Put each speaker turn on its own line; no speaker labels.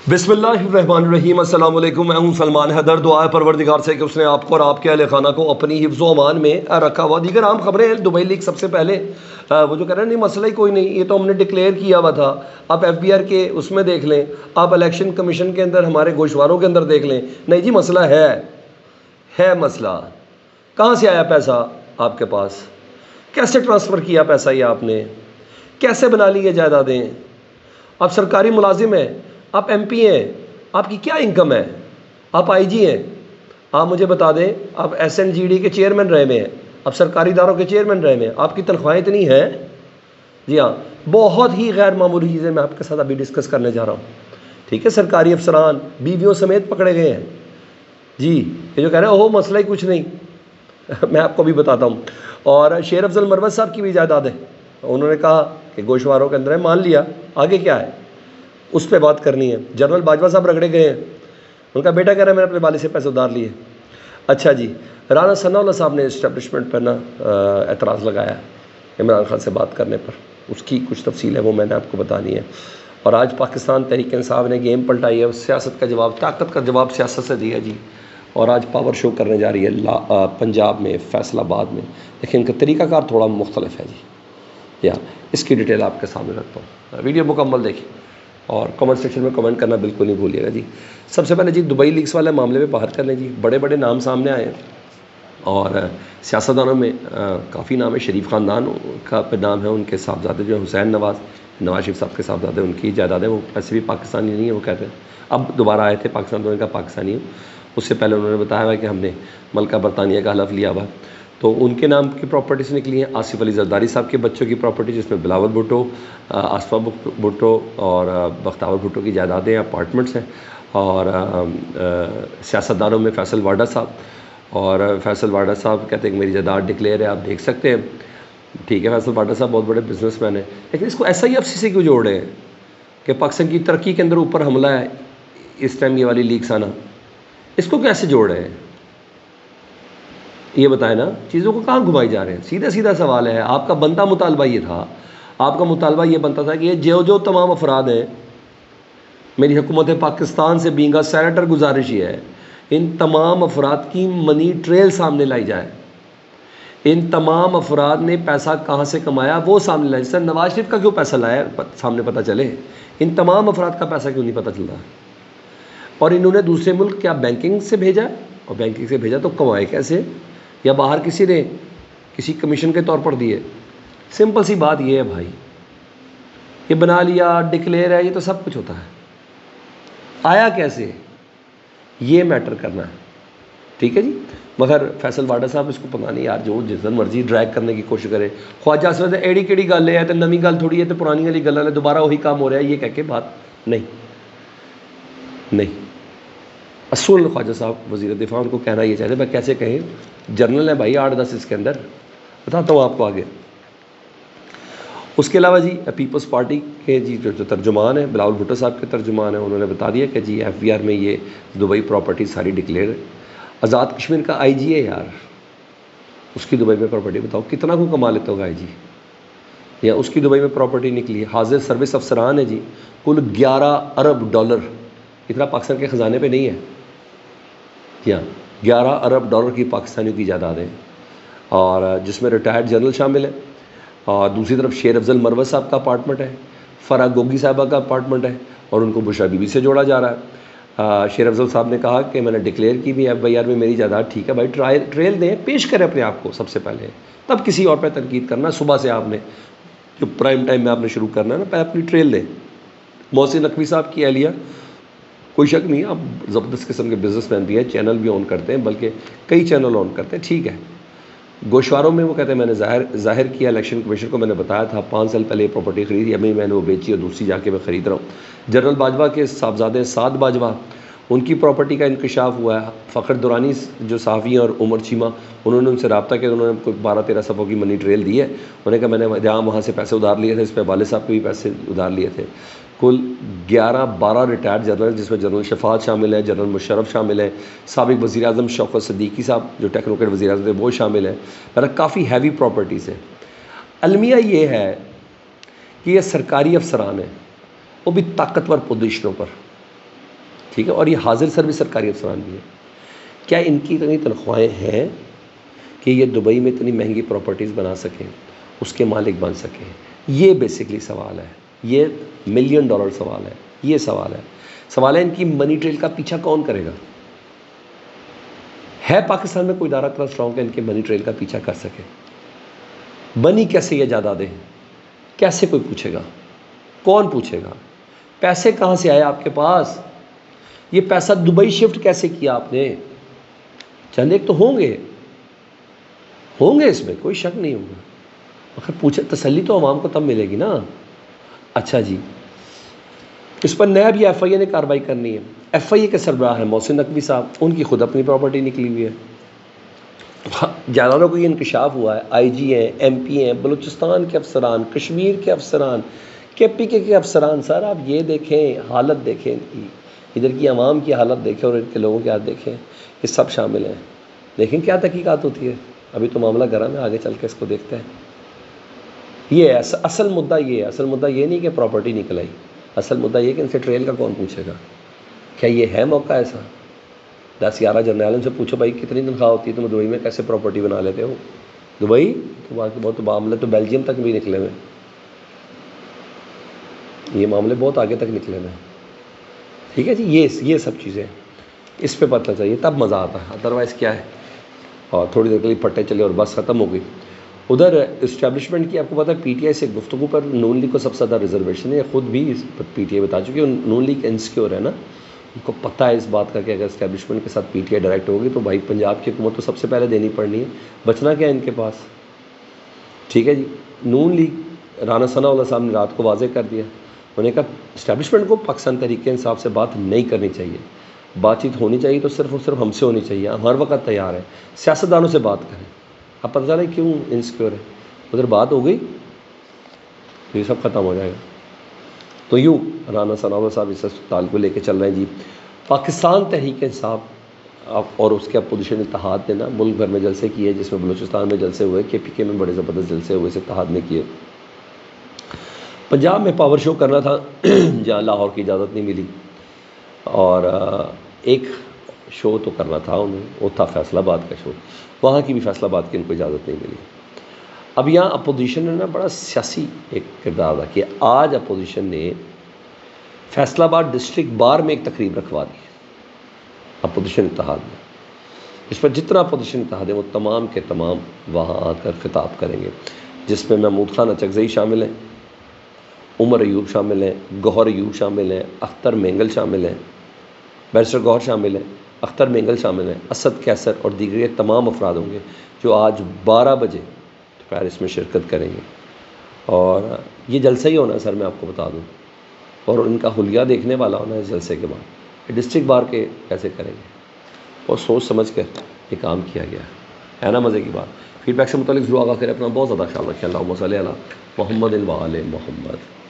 بسم اللہ الرحمن الرحیم۔ السلام علیکم، میں ہوں سلمان حیدر۔ دعا ہے پروردگار سے کہ اس نے آپ کو اور آپ کے اہل خانہ کو اپنی حفظ و امان میں رکھا ہوا۔ دیگر عام خبریں ہیں۔ دبئی لیگ سب سے پہلے وہ جو کہہ رہے ہیں نہیں مسئلہ ہی کوئی نہیں، یہ تو ہم نے ڈکلیئر کیا ہوا تھا۔ آپ ایف بی آر کے اس میں دیکھ لیں، آپ الیکشن کمیشن کے اندر ہمارے گوشواروں کے اندر دیکھ لیں، نہیں جی مسئلہ ہے مسئلہ۔ کہاں سے آیا پیسہ آپ کے پاس؟ کیسے ٹرانسفر کیا پیسہ یہ آپ نے؟ کیسے بنا لی یہ جائیدادیں؟ آپ سرکاری ملازم ہیں، آپ ایم پی ہیں، آپ کی کیا انکم ہے؟ آپ آئی جی ہیں، آپ مجھے بتا دیں۔ آپ ایس این جی ڈی کے چیئرمین رہے ہوئے ہیں، آپ سرکاری اداروں کے چیئرمین رہے ہوئے ہیں، آپ کی تنخواہیں اتنی ہیں؟ جی ہاں، بہت ہی غیر معمولی چیزیں میں آپ کے ساتھ ابھی ڈسکس کرنے جا رہا ہوں، ٹھیک ہے؟ سرکاری افسران بیویوں سمیت پکڑے گئے ہیں جی۔ یہ جو کہہ رہے ہیں اوہ مسئلہ ہی کچھ نہیں، میں آپ کو بھی بتاتا ہوں۔ اور شیر افضل مروت صاحب کی بھی جائیداد ہے، انہوں نے کہا کہ گوشواروں کے اندر ہے، مان لیا، آگے کیا ہے اس پہ بات کرنی ہے۔ جنرل باجوہ صاحب رگڑے گئے ہیں، ان کا بیٹا کہہ رہا ہے میں نے اپنے والد سے پیسے ادھار لیے۔ اچھا جی، رانا ثناء اللہ صاحب نے اسٹیبلشمنٹ پر نا اعتراض لگایا عمران خان سے بات کرنے پر، اس کی کچھ تفصیل ہے وہ میں نے آپ کو بتانی ہے۔ اور آج پاکستان تحریک انصاف نے گیم پلٹائی ہے، سیاست کا جواب، طاقت کا جواب سیاست سے دیا جی، اور آج پاور شو کرنے جا رہی ہے پنجاب میں، فیصل آباد میں، لیکن ان کا طریقہ کار تھوڑا مختلف ہے جی۔ یا اس کی ڈیٹیل آپ کے سامنے رکھتا ہوں، ویڈیو مکمل دیکھیں اور کمنٹ سیکشن میں کمنٹ کرنا بالکل نہیں بھولیے گا جی۔ سب سے پہلے جی دبئی لیگس والے معاملے میں باہر کر لیں جی، بڑے بڑے نام سامنے آئے ہیں اور سیاستدانوں میں کافی نام ہے۔ شریف خاندان کا پہ نام ہے، ان کے صاحبزادے جو ہیں حسین نواز شریف صاحب کے صاحبزادے، ان کی جائیدادیں، وہ ایسے بھی پاکستانی نہیں ہیں، وہ کہتے ہیں اب دوبارہ آئے تھے پاکستان، تو ان کا پاکستانی ہوں۔ اس سے پہلے انہوں نے بتایا ہوا کہ ہم نے ملکہ برطانیہ کا حلف لیا ہوا، تو ان کے نام کی پراپرٹیز نکلی ہیں۔ آصف علی زرداری صاحب کے بچوں کی پراپرٹی، جس میں بلاول بھٹو، آصفہ بھٹو اور بختیار بھٹو کی جائیدادیں، اپارٹمنٹس ہیں۔ اور سیاستدانوں میں فیصل واڈا صاحب، اور فیصل واڈا صاحب کہتے ہیں کہ میری جائیداد ڈکلیئر ہے، آپ دیکھ سکتے ہیں، ٹھیک ہے؟ فیصل واڈا صاحب بہت بڑے بزنس مین ہیں، لیکن اس کو ایس آئی ایف سی سے کیوں جوڑ رہے ہیں کہ پاکستان کی ترقی کے اندر اوپر حملہ ہے اس ٹائم یہ والی لیکس آنا؟ اس کو کیسے جوڑ رہے ہیں یہ بتائیں نا، چیزوں کو کہاں گھمائی جا رہے ہیں؟ سیدھا سیدھا سوال ہے۔ آپ کا بنتا مطالبہ یہ تھا، آپ کا مطالبہ یہ بنتا تھا کہ یہ جو تمام افراد ہیں، میری حکومت پاکستان سے بینگا سینیٹر گزارش یہ ہے، ان تمام افراد کی منی ٹریل سامنے لائی جائے، ان تمام افراد نے پیسہ کہاں سے کمایا وہ سامنے لائے۔ سر نواز شریف کا کیوں پیسہ لایا سامنے پتہ چلے، ان تمام افراد کا پیسہ کیوں نہیں پتہ چلتا؟ اور انہوں نے دوسرے ملک کیا بینکنگ سے بھیجا، اور بینکنگ سے بھیجا تو کمائے کیسے؟ یا باہر کسی نے کسی کمیشن کے طور پر دیے؟ سمپل سی بات یہ ہے بھائی، یہ بنا لیا ڈکلیئر ہے، یہ تو سب کچھ ہوتا ہے، آیا کیسے یہ میٹر کرنا ہے، ٹھیک ہے جی؟ مگر فیصل واڈا صاحب اس کو پتہ نہیں یار، جو جس دن مرضی ڈریگ کرنے کی کوشش کرے۔ خواجہ اسود ایڑی کیڑی گل ہے تو نویں گل تھوڑی ہے، تو پرانی والی گل ہے، دوبارہ وہی کام ہو رہا ہے، یہ کہہ کے بات نہیں۔ اصول خواجہ صاحب وزیر دفاع، ان کو کہنا یہ چاہتے ہیں، میں کیسے کہیں، جرنل ہے بھائی 8-10 اس کے اندر، بتاتا ہوں آپ کو آگے۔ اس کے علاوہ جی پیپلز پارٹی کے جی جو ترجمان ہیں، بلاول بھٹو صاحب کے ترجمان ہیں، انہوں نے بتا دیا کہ جی ایف بی آر میں یہ دبئی پراپرٹی ساری ڈکلیئر ہے۔ آزاد کشمیر کا آئی جی ہے یار، اس کی دبئی میں پراپرٹی بتاؤ کتنا کو کما لیتا ہوگا آئی جی، یا اس کی دبئی میں پراپرٹی نکلی ہے۔ حاضر سروس افسران ہے جی، کل 11 ارب ڈالر، اتنا پاکستان کے خزانے پہ نہیں ہے، یا 11 ارب ڈالر کی پاکستانیوں کی جائیداد ہے، اور جس میں ریٹائرڈ جنرل شامل ہے، اور دوسری طرف شیر افضل مروت صاحب کا اپارٹمنٹ ہے، فرح گوگی صاحبہ کا اپارٹمنٹ ہے، اور ان کو بشرا بی بی سے جوڑا جا رہا ہے۔ شیر افضل صاحب نے کہا کہ میں نے ڈکلیئر کی بھی ایف آئی آر میں میری جائیداد، ٹھیک ہے بھائی، ٹریل دیں، پیش کریں اپنے آپ کو سب سے پہلے، تب کسی اور پہ تنقید کرنا۔ صبح سے آپ نے جو پرائم ٹائم میں آپ نے شروع کرنا ہے نا، پہلے اپنی ٹریل دیں۔ محسن نقوی صاحب کی اہلیہ، کوئی شک نہیں، آپ زبردست قسم کے بزنس مین بھی ہیں، چینل بھی آن کرتے ہیں، بلکہ کئی چینل آن کرتے ہیں، ٹھیک ہے۔ گوشواروں میں وہ کہتے ہیں میں نے ظاہر کیا الیکشن کمیشن کو، میں نے بتایا تھا 5 سال پہلے یہ پراپرٹی خریدی، ابھی میں نے وہ بیچی اور دوسری جا کے میں خرید رہا ہوں۔ جنرل باجوہ کے صاحبزادے سعد باجوہ، ان کی پراپرٹی کا انکشاف ہوا ہے۔ فخر دورانی جو صحافی ہیں، اور عمر چیمہ، انہوں نے ان سے رابطہ کیا، انہوں نے کوئی 12-13 صفحوں کی منی ٹریل دی ہے، انہوں نے کہا میں نے جہاں وہاں سے پیسے ادھار لیے تھے، اس پہ والد صاحب کے بھی پیسے ادھار لیے تھے۔ کل 11-12 ریٹائرڈ جنرل، جس میں جنرل شفاعت شامل ہے، جنرل مشرف شامل ہے، سابق وزیر اعظم شوکت صدیقی صاحب جو ٹیکنوکریٹ وزیر اعظم تھے وہ شامل ہیں، کافی ہیوی پراپرٹیز ہیں۔ المیہ یہ ہے کہ یہ سرکاری افسران ہیں، وہ بھی طاقتور پوزیشنوں پر، ٹھیک ہے، اور یہ حاضر سروس سرکاری افسران بھی ہیں. کیا ان کی اتنی تنخواہیں ہیں کہ یہ دبئی میں اتنی مہنگی پراپرٹیز بنا سکیں، اس کے مالک بن سکیں؟ یہ بیسکلی سوال ہے، یہ $1,000,000 سوال ہے. یہ سوال ہے ان کی منی ٹریل کا پیچھا کون کرے گا؟ ہے پاکستان میں کوئی ادارہ اتنا اسٹرانگ کہ ان کے منی ٹریل کا پیچھا کر سکے؟ بنی کیسے یہ جائیدادیں ہیں؟ کیسے کوئی پوچھے گا؟ کون پوچھے گا؟ پیسے کہاں سے آئے آپ کے پاس؟ یہ پیسہ دبئی شفٹ کیسے کیا آپ نے؟ چند ایک تو ہوں گے اس میں کوئی شک نہیں ہوگا، مگر پوچھے تسلی تو عوام کو تب ملے گی نا. اچھا جی، اس پر نیا بھی ایف آئی اے نے کارروائی کرنی ہے. ایف آئی اے کے سربراہ ہیں محسن نقوی صاحب، ان کی خود اپنی پراپرٹی نکلی ہوئی ہے. جائیدادوں کو یہ انکشاف ہوا ہے. آئی جی ہیں، ایم پی ہیں، بلوچستان کے افسران، کشمیر کے افسران، کے پی کے افسران. سر آپ یہ دیکھیں، حالت دیکھیں ان کی، ادھر کی عوام کی حالت دیکھیں اور ان کے لوگوں کی حالت دیکھیں، یہ سب شامل ہیں. لیکن کیا تحقیقات ہوتی ہے؟ ابھی تو معاملہ گرم ہے، آگے چل کے اس کو دیکھتے ہیں. یہ ہے اصل مدعا. اصل مدعا یہ نہیں کہ پراپرٹی نکل آئی، اصل مدعا یہ کہ ان سے ٹریل کا کون پوچھے گا. کیا یہ ہے موقع ایسا؟ 10-11 جرنیلوں سے پوچھو بھائی کتنی تنخواہ ہوتی ہے، تم دبئی میں کیسے پراپرٹی بنا لیتے ہو؟ دبئی تو بہت معاملے تو بیلجیم تک بھی نکلے ہوئے، یہ معاملے بہت آگے تک نکلے ہوئے. ٹھیک ہے جی، یہ سب چیزیں اس پہ پتہ چاہیے، تب مزہ آتا ہے. ادروائز کیا ہے، اور تھوڑی دیر کے لیے پھٹے چلے اور بس ختم ہو گئی. ادھر اسٹیبلشمنٹ کی آپ کو پتہ ہے پی ٹی آئی سے گفتگو پر نون لیگ کو سب سے زیادہ ریزرویشن ہے. خود بھی پی ٹی آئی بتا چکی ہے، نون لیگ انسیکیور ہے نا، ان کو پتہ ہے اس بات کا کہ اگر اسٹیبلشمنٹ کے ساتھ پی ٹی آئی ڈائریکٹ ہوگی تو بھائی پنجاب کی حکومت تو سب سے پہلے دینی پڑنی ہے، بچنا کیا ہے ان کے پاس. ٹھیک ہے جی. نون لیگ رانا ثناء اللہ صاحب نے رات کو واضح کر دیا، انہوں نے کہا اسٹیبلشمنٹ کو پاکستان تحریک انصاف سے بات نہیں کرنی چاہیے، بات چیت ہونی چاہیے تو صرف اور صرف ہم سے ہونی چاہیے. ہم ہر وقت تیار ہیں، سیاستدانوں سے بات کریں. اب پتہ چلا کیوں انسیکیور ہے، ادھر بات ہو گئی تو یہ سب ختم ہو جائے گا. تو یوں رانا ثناء اللہ صاحب اس اسپتال کو لے کے چل رہے ہیں جی. پاکستان تحریک انصاف اور اس کے اپوزیشن اتحاد نے نا ملک بھر میں جلسے کیے، جس میں بلوچستان میں جلسے ہوئے، کے پی کے میں بڑے زبردست جلسے ہوئے، اس اتحاد نے کیے. پنجاب میں پاور شو کرنا تھا جہاں لاہور کی اجازت نہیں ملی، اور ایک شو تو کرنا تھا انہیں، وہ تھا فیصل آباد کا شو، وہاں کی بھی فیصل آباد کی ان کو اجازت نہیں ملی. اب یہاں اپوزیشن نے نا بڑا سیاسی ایک کردار ادا کیا. آج اپوزیشن نے فیصل آباد ڈسٹرکٹ بار میں ایک تقریب رکھوا دی اپوزیشن اتحاد میں. اس پر جتنا اپوزیشن اتحاد ہے وہ تمام کے تمام وہاں آ کر خطاب کریں گے، جس میں محمود خان اچکزئی شامل ہیں، عمر ایوب شامل ہیں، گوہر ایوب شامل ہیں، اختر مینگل شامل ہیں، بیرسٹر گوہر شامل ہیں، اختر مینگل شامل ہیں، اسد کیسر اور دیگر یہ تمام افراد ہوں گے جو آج 12 بجے پیرس میں شرکت کریں گے. اور یہ جلسہ ہی ہونا ہے سر، میں آپ کو بتا دوں، اور ان کا حلیہ دیکھنے والا ہونا ہے اس جلسے کے بعد. ڈسٹرکٹ بار کے کیسے کریں گے، اور سوچ سمجھ کر یہ کام کیا گیا ہے نا. مزے کی بات. فیڈ بیک سے متعلق ضرور آگاہ کریں، اپنا بہت زیادہ خیال رکھیں. اللہم صلی علی محمد و آل محمد.